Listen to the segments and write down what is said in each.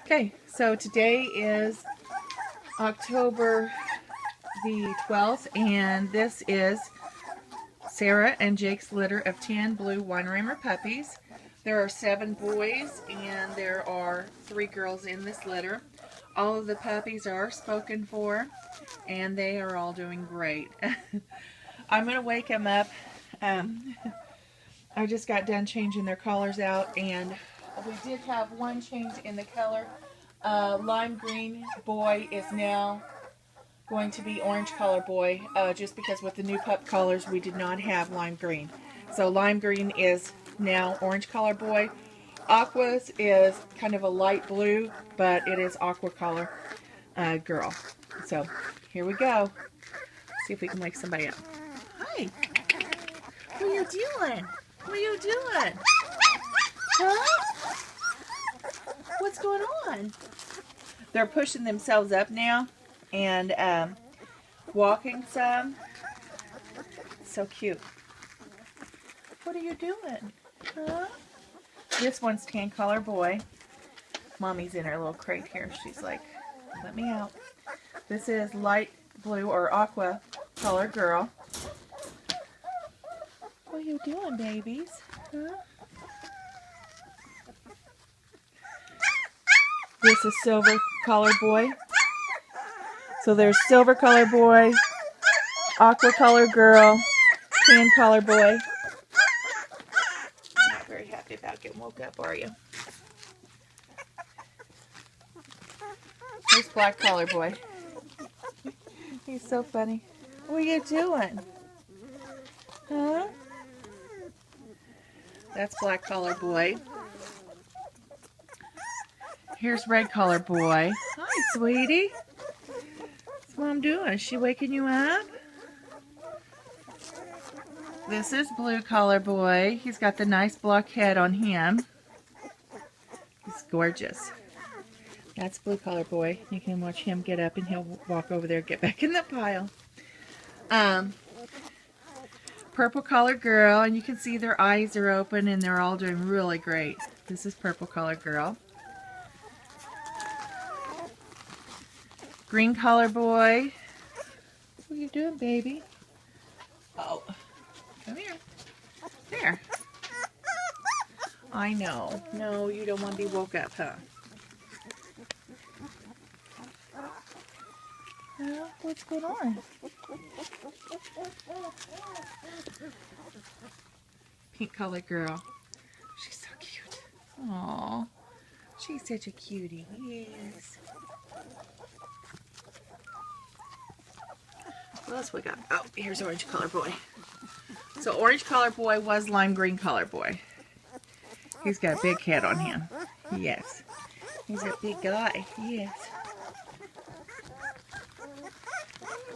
Okay, so today is October the 12th, and this is Sarah and Jake's litter of 10 blue Weimaraner puppies. There are 7 boys and there are 3 girls in this litter. All of the puppies are spoken for and they are all doing great. I'm going to wake them up. I just got done changing their collars out, and we did have one change in the color. Lime green boy is now going to be orange color boy, just because with the new pup collars we did not have lime green. So lime green is now orange color boy. Aqua's is kind of a light blue, but it is aqua color girl. So here we go. See if we can wake somebody up. Hi. What are you doing? What are you doing? Huh? What's going on? They're pushing themselves up now and walking some. So cute. What are you doing? Huh? This one's tan color boy. Mommy's in her little crate here. She's like, let me out. This is light blue or aqua color girl. What are you doing, babies? Huh? This is silver color boy. So there's silver color boy, aqua color girl, tan color boy. You're not very happy about getting woke up, are you? Here's black collar boy. He's so funny. What are you doing? Huh? That's black collar boy. Here's red collar boy. Hi, sweetie. What's Mom doing? Is she waking you up? This is blue collar boy. He's got the nice block head on him. He's gorgeous. That's blue collar boy. You can watch him get up and he'll walk over there and get back in the pile. Purple collar girl, and you can see their eyes are open and they're all doing really great. This is purple collar girl. Green collar boy. What are you doing, baby? Oh, come here. There. I know. No, you don't want to be woke up, huh? What's going on? Pink colored girl. She's so cute. Aww. She's such a cutie. Yes. What else we got? Oh, here's orange color boy. So orange color boy was lime green color boy. He's got a big head on him. Yes. He's a big guy. Yes.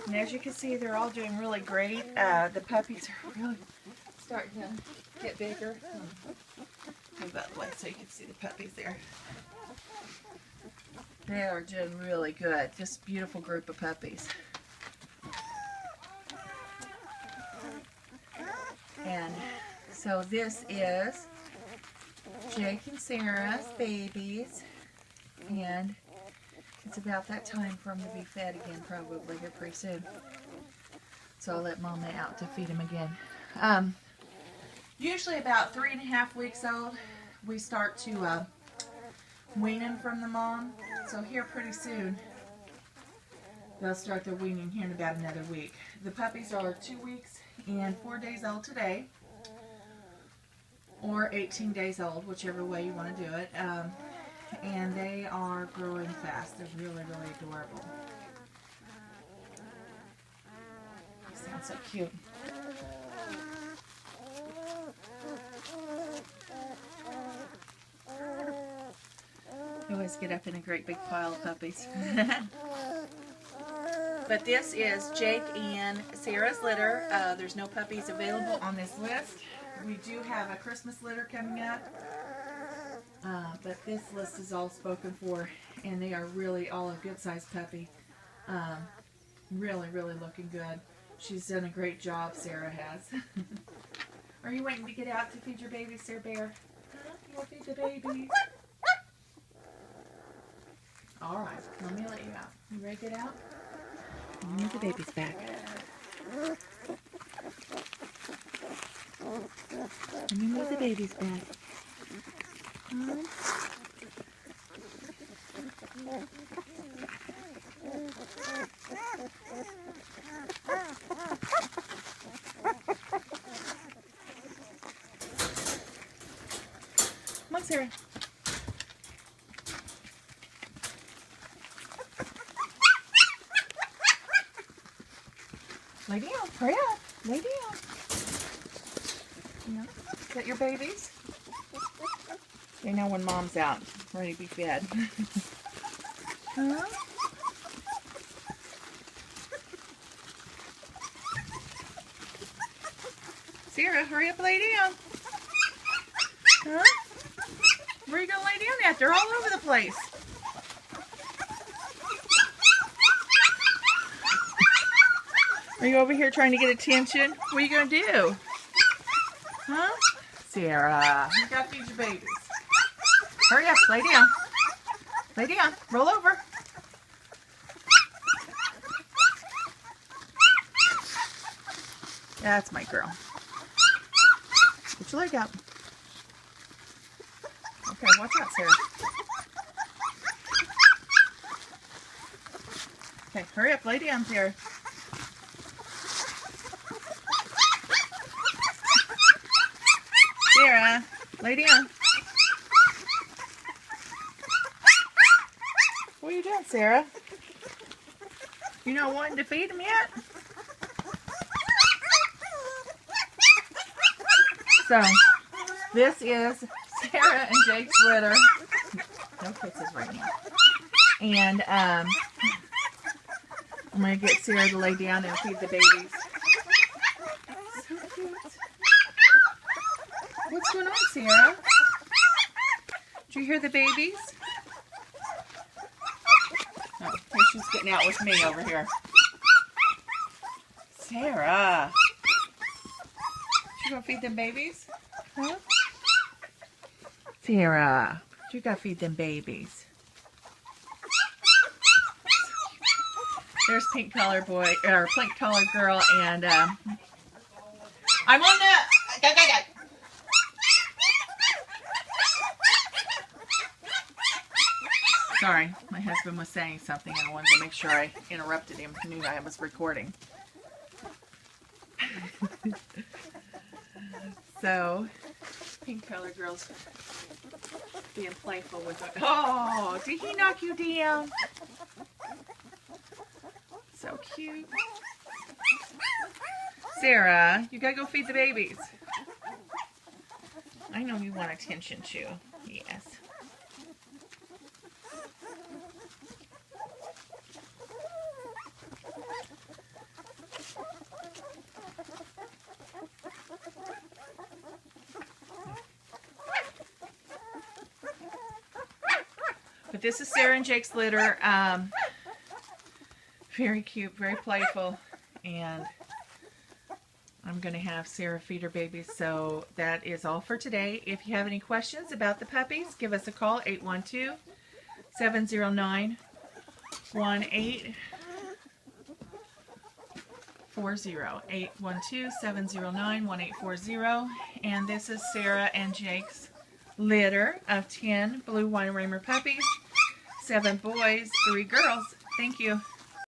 And as you can see, they're all doing really great. The puppies are really starting to get bigger. Move out of the way so you can see the puppies there. They are doing really good. Just a beautiful group of puppies. And so this is Jake and Sarah's babies. And it's about that time for them to be fed again, probably here pretty soon. So I'll let Mama out to feed them again. Usually about 3.5 weeks old, we start to wean them from the mom. So here pretty soon, they'll start their weaning here in about another week. The puppies are 2 weeks and 4 days old today, or 18 days old, whichever way you want to do it. And they are growing fast. They're really, really adorable. They sound so cute. They always get up in a great big pile of puppies. But this is Jake and Sarah's litter. There's no puppies available on this list. We do have a Christmas litter coming up. But this list is all spoken for, and they are really all a good-sized puppy. Really, really looking good. She's done a great job, Sarah has. Are you waiting to get out to feed your babies, Sarah Bear? Huh? You want to feed the babies? All right, let me let you out. You ready to get out? Let me move the babies back. Let me move the babies back. Come on. Come on, Sarah. Lay down. Hurry up. Lay down. Yeah. Is that your babies? They know when mom's out, ready to be fed. Huh? Sarah, hurry up, lay down. Huh? Where are you going to lay down at? They're all over the place. Are you over here trying to get attention? What are you going to do? Huh? Sarah, you got to feed your babies. Hurry up, lay down. Lay down, roll over. That's my girl. Put your leg up. Okay, watch out, Sarah. Okay, hurry up, lay down, Sarah. Sarah, lay down. What are you doing, Sarah? You not wanting to feed them yet? So, this is Sarah and Jake's litter. No kisses right now. And I'm going to get Sarah to lay down and feed the babies. So cute. What's going on, Sarah? Did you hear the babies? Oh, she's getting out with me over here. Sarah. You gonna feed them babies? Huh? Sarah, you gotta feed them babies. There's pink collar boy, or pink collar girl, and I'm on the. Go. Sorry, my husband was saying something and I wanted to make sure I interrupted him. He knew I was recording. So, pink color girls being playful with it. Oh, did he knock you down? So cute. Sarah, you gotta go feed the babies. I know you want attention too. Yes. But this is Sarah and Jake's litter. Very cute, very playful. And I'm going to have Sarah feed her babies. So that is all for today. If you have any questions about the puppies, give us a call, 812-709-1840. 812-709-1840. And this is Sarah and Jake's litter of 10 blue Weimaraner puppies, 7 boys, 3 girls. Thank you.